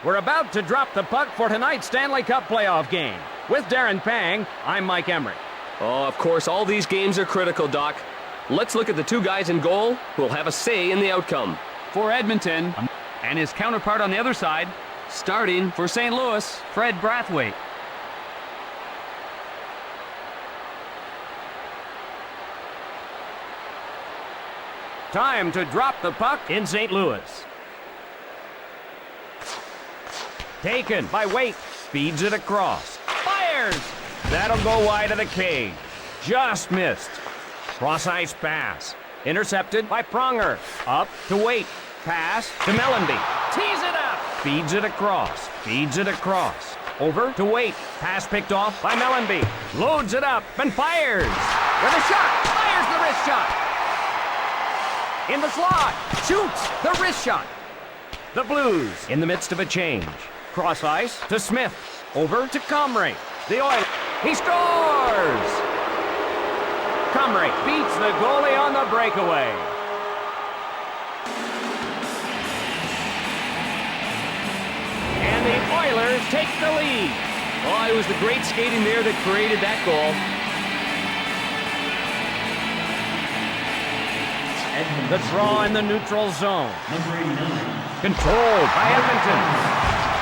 We're about to drop the puck for tonight's Stanley Cup playoff game. With Darren Pang, I'm Mike Emmerich. Oh, of course, all these games are critical, Doc. Let's look at the two guys in goal who will have a say in the outcome. For Edmonton, and his counterpart on the other side, starting for St. Louis, Fred Brathwaite. Time to drop the puck in St. Louis. Taken by Waite. Feeds it across. Fires! That'll go wide of the cage. Just missed. Cross-ice pass. Intercepted by Pronger. Up to Waite. Pass to Mellenby. Tees it up. Feeds it across. Feeds it across. Over to Waite. Pass picked off by Mellenby. Loads it up and fires. With a shot. Fires the wrist shot. In the slot. Shoots the wrist shot. The Blues in the midst of a change. Cross ice to Smith. Over to Comrie. The Oilers. He scores! Comrie beats the goalie on the breakaway. And the Oilers take the lead. Oh, it was the great skating there that created that goal. The draw in the neutral zone. Controlled by Edmonton.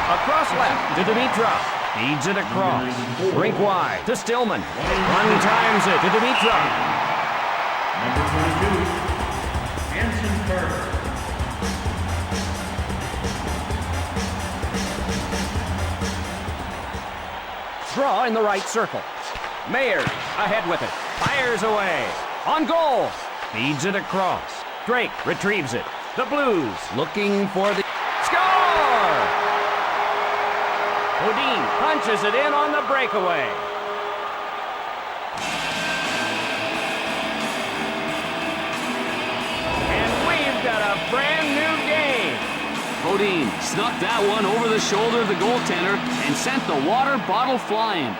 Across left to Dimitrov. Feeds it across. Rink wide to Stillman. One times it to Dimitrov. Number 22, Hanson Carter. Draw in the right circle. Mayers ahead with it. Fires away. On goal. Feeds it across. Drake retrieves it. The Blues looking for the score! Odin punches it in on the breakaway. And we've got a brand new game. Odin snuck that one over the shoulder of the goaltender and sent the water bottle flying.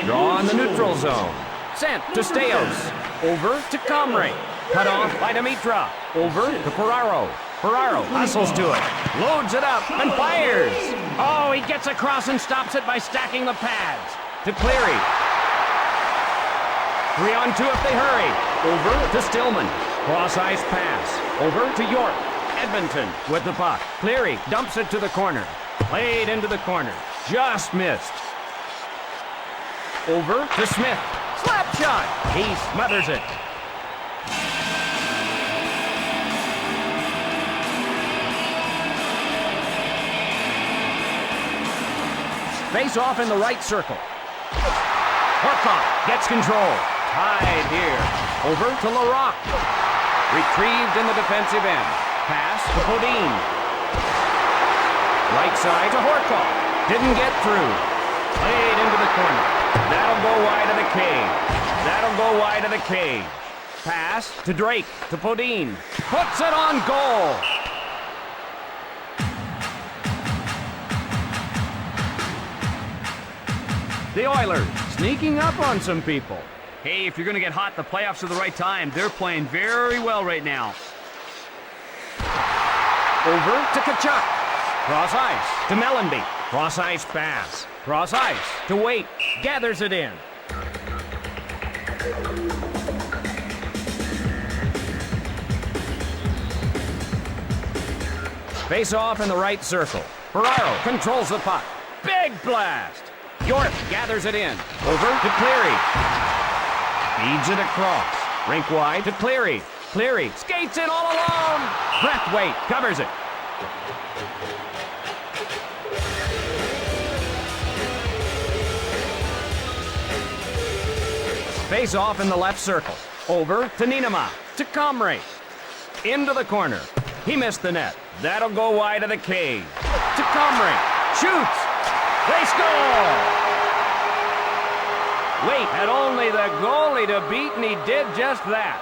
Draw in the neutral zone. Sent to Steos. Over to Comrie. Cut off by Dimitrov. Over to Ferraro. Ferraro hustles to it. Loads it up and fires. Oh, he gets across and stops it by stacking the pads. To Cleary. 3-on-2 if they hurry. Over to Stillman. Cross-ice pass. Over to York. Edmonton with the puck. Cleary dumps it to the corner. Played into the corner. Just missed. Over to Smith. Slap shot. He smothers it. Face off in the right circle. Horkoff gets control. Tied here. Over to Larocque. Retrieved in the defensive end. Pass to Bodine. Right side to Horkoff. Didn't get through. Played into the corner. That'll go wide of the cage. That'll go wide of the cage. Pass to Drake, to Bodine. Puts it on goal. The Oilers sneaking up on some people. Hey, if you're going to get hot, the playoffs are the right time. They're playing very well right now. Over to Kachuk. Cross ice to Mellenby. Cross ice pass. Cross ice to Waite. Gathers it in. Face off in the right circle. Ferraro controls the puck. Big blast. York gathers it in. Over to Cleary. Feeds it across. Rink wide to Cleary. Cleary skates in all alone. Brathwaite covers it. Face off in the left circle. Over to Niinema. To Comrie. Into the corner. He missed the net. That'll go wide of the cage. To Comrie. Shoots. They score! Waite had only the goalie to beat, and he did just that.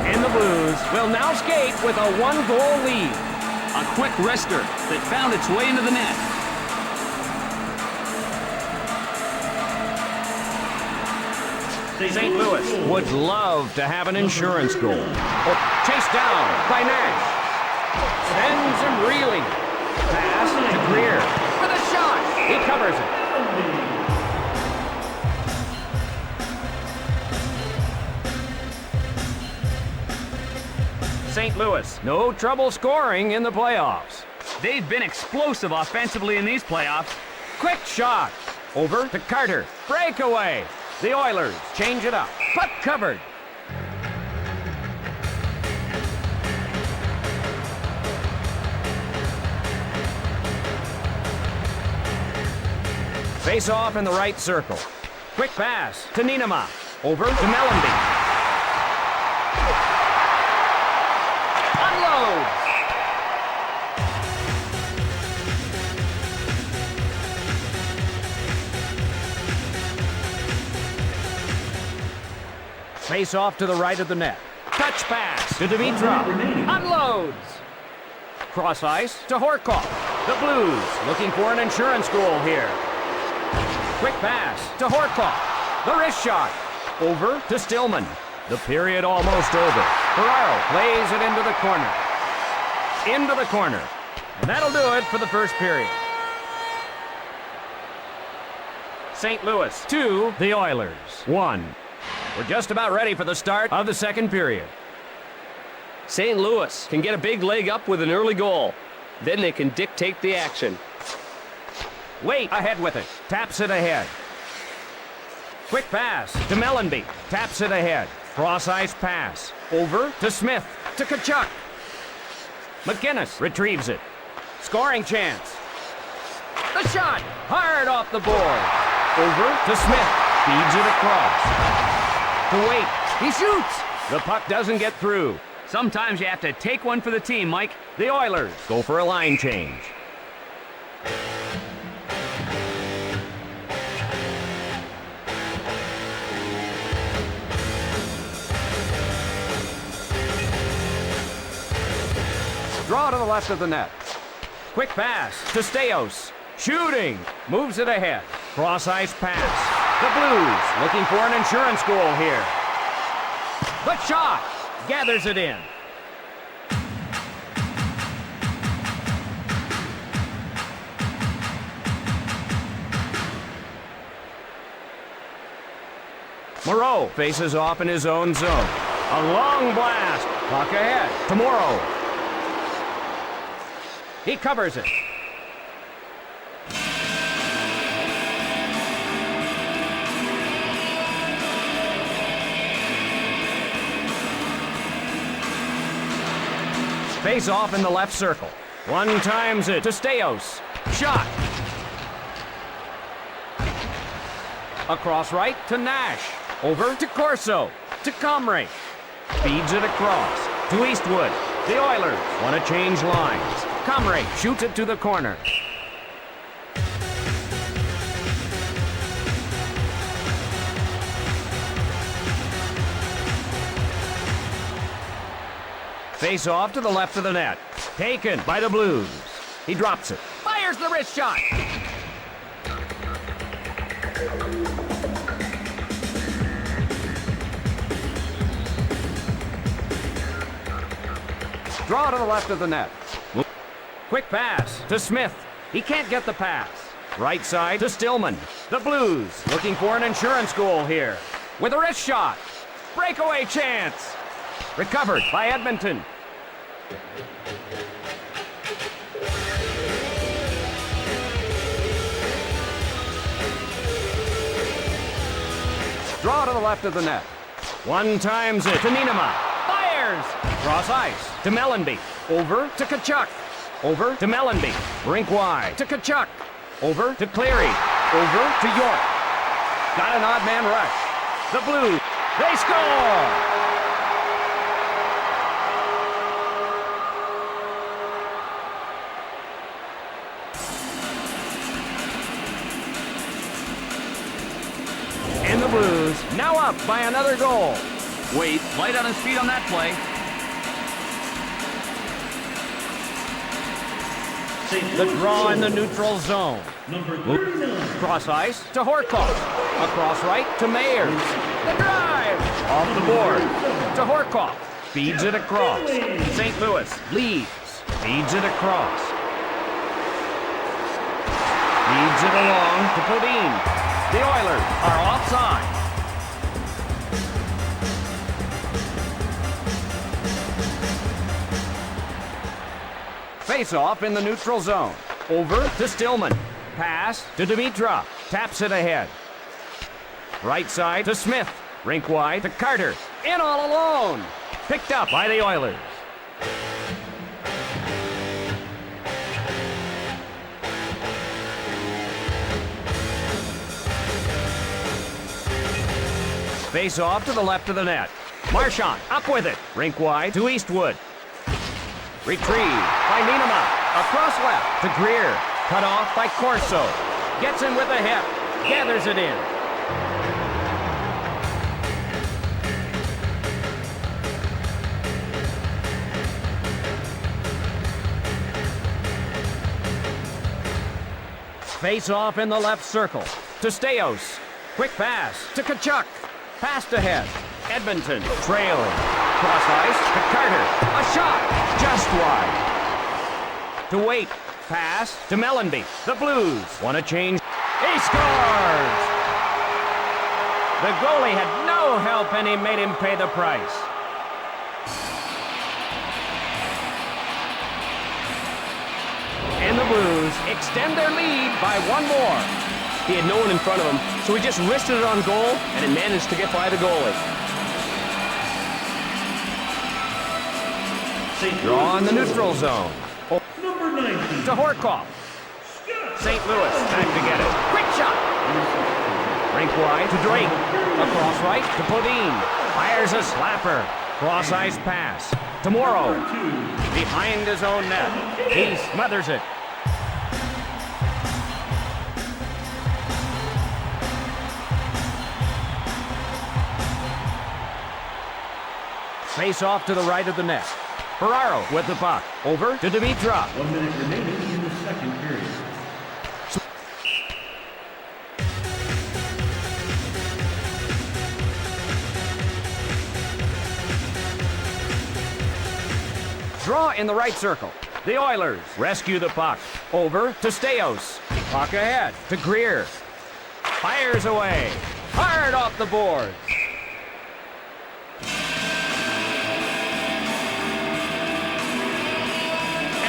And the Blues will now skate with a one-goal lead. A quick wrister that found its way into the net. St. Louis would love to have an insurance goal. Chased down by Nash. Sends him reeling. Pass to Greer. With a shot. He covers it. St. Louis, no trouble scoring in the playoffs. They've been explosive offensively in these playoffs. Quick shot. Over to Carter. Breakaway. The Oilers change it up. Puck covered. Face off in the right circle. Quick pass to Nienema. Over to Mellenby. Unloads. Face off to the right of the net. Touch pass to Dimitrov. Unloads. Cross ice to Horkoff. The Blues looking for an insurance goal here. Quick pass to Horkoff. The wrist shot. Over to Stillman. The period almost over. Ferraro plays it into the corner. Into the corner. And that'll do it for the first period. St. Louis 2, the Oilers 1. We're just about ready for the start of the second period. St. Louis can get a big leg up with an early goal. Then they can dictate the action. Wait ahead with it. Taps it ahead. Quick pass to Mellenby. Taps it ahead. Cross ice pass. Over to Smith. To Tkachuk. McInnes retrieves it. Scoring chance. The shot. Hard off the board. Over to Smith. Feeds it across. To Wait. He shoots. The puck doesn't get through. Sometimes you have to take one for the team, Mike. The Oilers go for a line change. Draw to the left of the net. Quick pass to Staios. Shooting. Moves it ahead. Cross ice pass. The Blues looking for an insurance goal here. The shot. Gathers it in. Moreau faces off in his own zone. A long blast. Puck ahead to Morrow. He covers it. Face off in the left circle. One times it to Staios. Shot. Across right to Nash. Over to Corso. To Comrie. Feeds it across to Eastwood. The Oilers want to change lines. Comrie shoots it to the corner. Face off to the left of the net. Taken by the Blues. He drops it. Fires the wrist shot. Draw to the left of the net. Quick pass to Smith. He can't get the pass. Right side to Stillman. The Blues looking for an insurance goal here. With a wrist shot. Breakaway chance. Recovered by Edmonton. Draw to the left of the net. One times it to Nienema. Fires! Cross ice to Mellenby. Over to Tkachuk. Over to Mellenby. Rink wide to Tkachuk. Over to Cleary. Over to York. Got an odd man rush. The Blues, they score! And the Blues now up by another goal. Wait, light on his feet on that play. The draw in the neutral zone. Number 39. Cross ice to Horkoff. Across right to Mayers. The drive. Off the board to Horkoff. Speeds it across. St. Louis leads. Feeds it across. Feeds it along to Bodine. The Oilers are offside. Face-off in the neutral zone. Over to Stillman. Pass to Dimitrov. Taps it ahead. Right side to Smith. Rink wide to Carter. In all alone. Picked up by the Oilers. Face off to the left of the net. Marchand up with it. Rink wide to Eastwood. Retrieved by Nienema. Across left to Greer. Cut off by Corso. Gets in with a hip. Gathers it in. Face off in the left circle. To Steos. Quick pass to Tkachuk. Passed ahead. Edmonton trailing. Cross ice to Carter. A shot. Just wide. To Wait. Pass to Mellenby. The Blues want to change. He scores! The goalie had no help and he made him pay the price. And the Blues extend their lead by one more. He had no one in front of him, so he just wristed it on goal, and it managed to get by the goalie. Draw in the neutral zone. Number 19. To Horkoff. St. Louis back to get it. Quick shot. Rink wide to Drake. Across right to Bodine. Fires a slapper. Cross ice pass. To Morrow. Behind his own net. He smothers it. Face off to the right of the net. Ferraro with the puck. Over to Dimitrov. 1 minute remaining in the second period. Draw in the right circle. The Oilers rescue the puck. Over to Steos. Puck ahead to Greer. Fires away. Hard off the boards.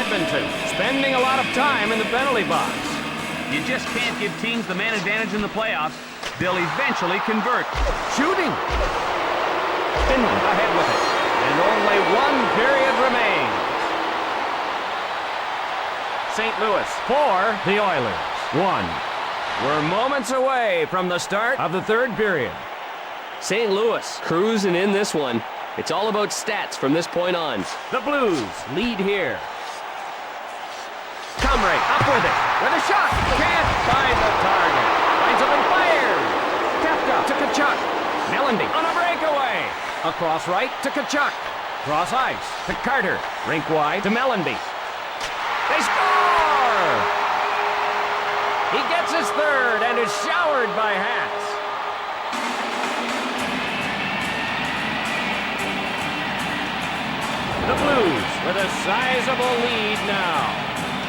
Edmonton spending a lot of time in the penalty box. You just can't give teams the man advantage in the playoffs. They'll eventually convert. Shooting. Finland ahead with it. And only one period remains. St. Louis 4, the Oilers 1. We're moments away from the start of the third period. St. Louis cruising in this one. It's all about stats from this point on. The Blues lead here. Comrie up with it. With a shot. Can't find the target. Lines up and fires. Tapped up to Tkachuk. Mellenby on a breakaway. Across right to Tkachuk. Cross ice to Carter. Rink wide to Mellenby. They score! He gets his third and is showered by hats. The Blues with a sizable lead now.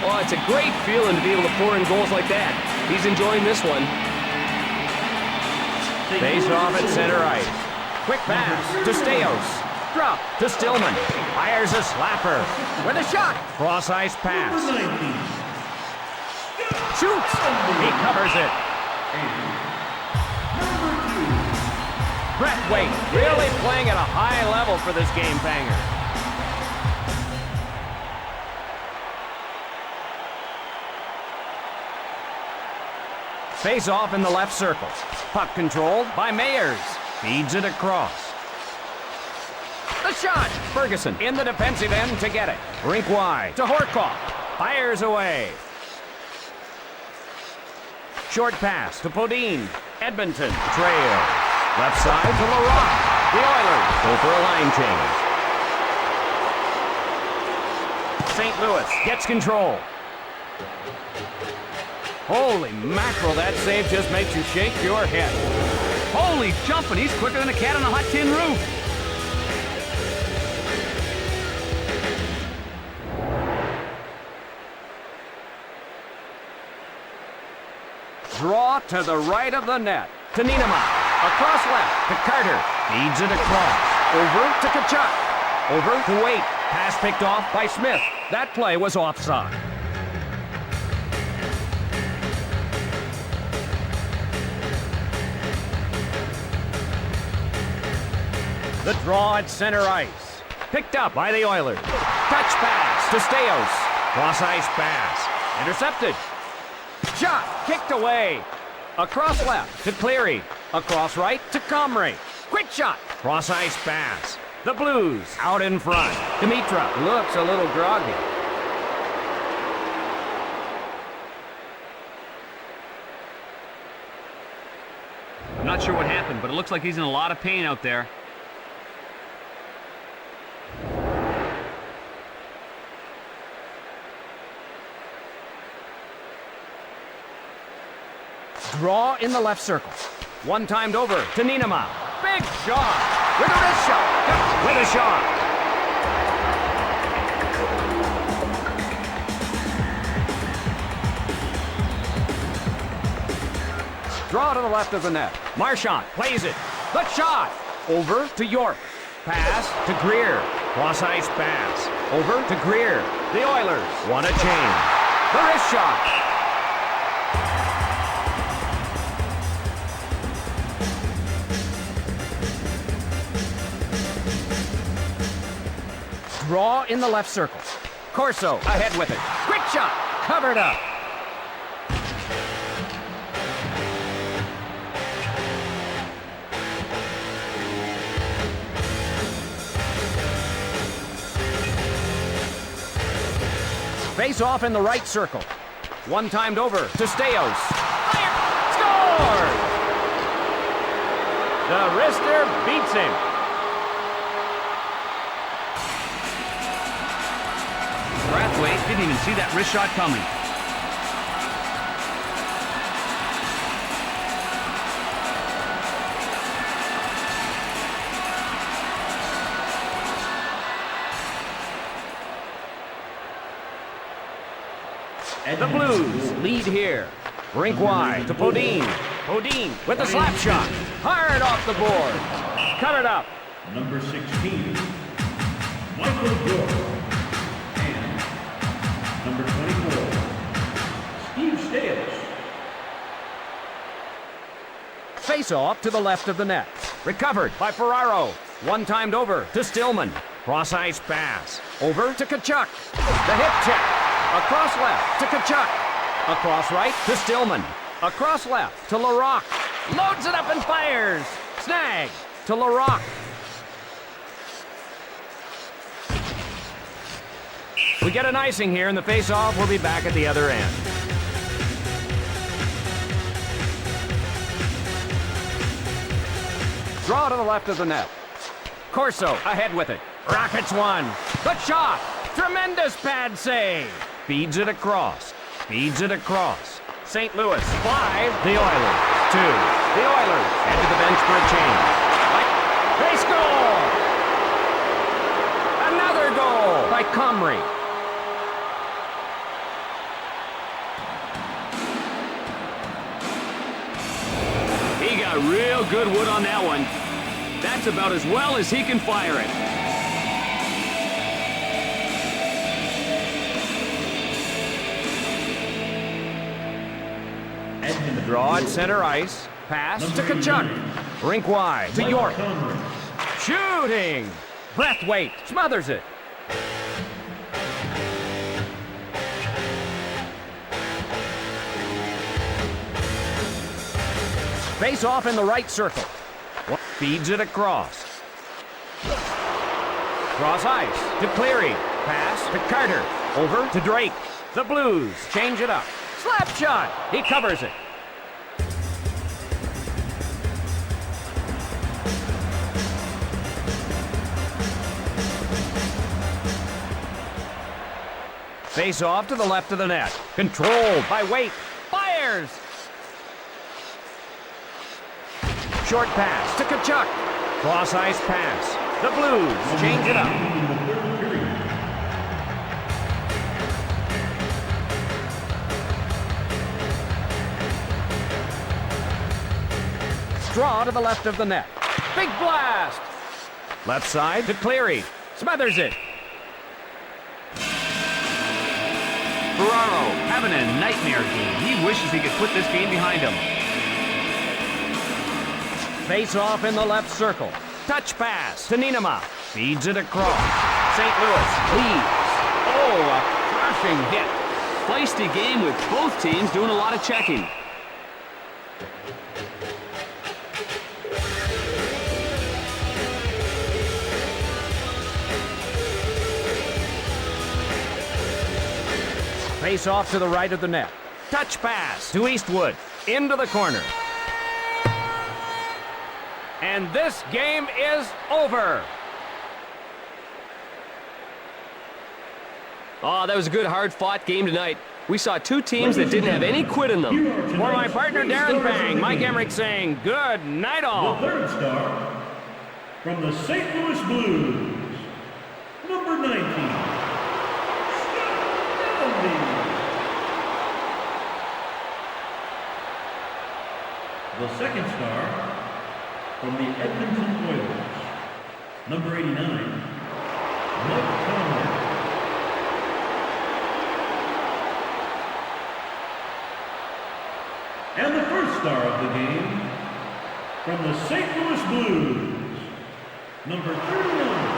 Well, it's a great feeling to be able to pour in goals like that. He's enjoying this one. Face off at center ice. Quick pass to Steos. Drop to Stillman. Fires a slapper. With a shot. Cross ice pass. Shoots. He covers it. Brathwaite really playing at a high level for this game banger. Face off in the left circle. Puck controlled by Mayers. Feeds it across. The shot! Ferguson in the defensive end to get it. Rink wide to Horkoff. Fires away. Short pass to Bodine. Edmonton trail. Left side to Larocque. The Oilers go for a line change. St. Louis gets control. Holy mackerel, that save just makes you shake your head. Holy jumping, he's quicker than a cat on a hot tin roof. Draw to the right of the net. To Nienema. Across left to Carter. Feeds it across. Over to Kachuk. Over to Waite. Pass picked off by Smith. That play was offside. The draw at center ice. Picked up by the Oilers. Touch pass to Staios. Cross ice pass. Intercepted. Shot kicked away. Across left to Cleary. Across right to Comrie. Quick shot. Cross ice pass. The Blues out in front. Dimitra looks a little groggy. I'm not sure what happened, but it looks like he's in a lot of pain out there. Draw in the left circle. One timed over to Nienema. Big shot. With a wrist shot. With a shot. Draw to the left of the net. Marchand plays it. The shot. Over to York. Pass to Greer. Cross ice pass. Over to Greer. The Oilers want a change. The wrist shot. Draw in the left circle. Corso ahead with it. Quick shot. Covered up. Face off in the right circle. One timed over to Staios. Fire! Score! The wrister beats him. Brathwaite didn't even see that wrist shot coming. The Blues lead here. Rink wide to Podine. Podine with a slap shot. Hard off the board. Cut it up. Number 16, Michael York. And number 24, Steve Staios. Face off to the left of the net. Recovered by Ferraro. One timed over to Stillman. Cross ice pass. Over to Kachuk. The hip check. Across left to Kachuk. Across right to Stillman. Across left to Larocque. Loads it up and fires. Snag to Larocque. We get an icing here in the face-off. We'll be back at the other end. Draw to the left of the net. Corso ahead with it. Rockets one. The shot. Tremendous pad save. Feeds it across. Feeds it across. St. Louis 5. The Oilers 2. The Oilers head to the bench for a change. They score! Another goal by Comrie. He got real good wood on that one. That's about as well as he can fire it. The draw at center ice. Pass to Kachuk. Rink wide to York. Shooting! Brathwaite smothers it. Face off in the right circle. Feeds it across. Cross ice to Cleary. Pass to Carter. Over to Drake. The Blues change it up. Slap shot. He covers it. Face off to the left of the net. Controlled by Waite. Fires! Short pass to Kachuk. Cross ice pass. The Blues change it up. draw to the left of the net. Big blast! Left side to Cleary. Smothers it. Ferraro having a nightmare game. He wishes he could put this game behind him. Face off in the left circle. Touch pass to Nienema. Feeds it across. St. Louis leads. Oh, a crushing hit. Feisty game with both teams doing a lot of checking. Face off to the right of the net. Touch pass to Eastwood. Into the corner. And this game is over. Oh, that was a good, hard-fought game tonight. We saw two teams that didn't have any quit in them. For my partner Darren Bang, Mike Emmerich saying good night all. The third star from the St. Louis Blues, number 19, the second star from the Edmonton Oilers, number 89, Mike Conley. And the first star of the game from the St. Louis Blues, number 31,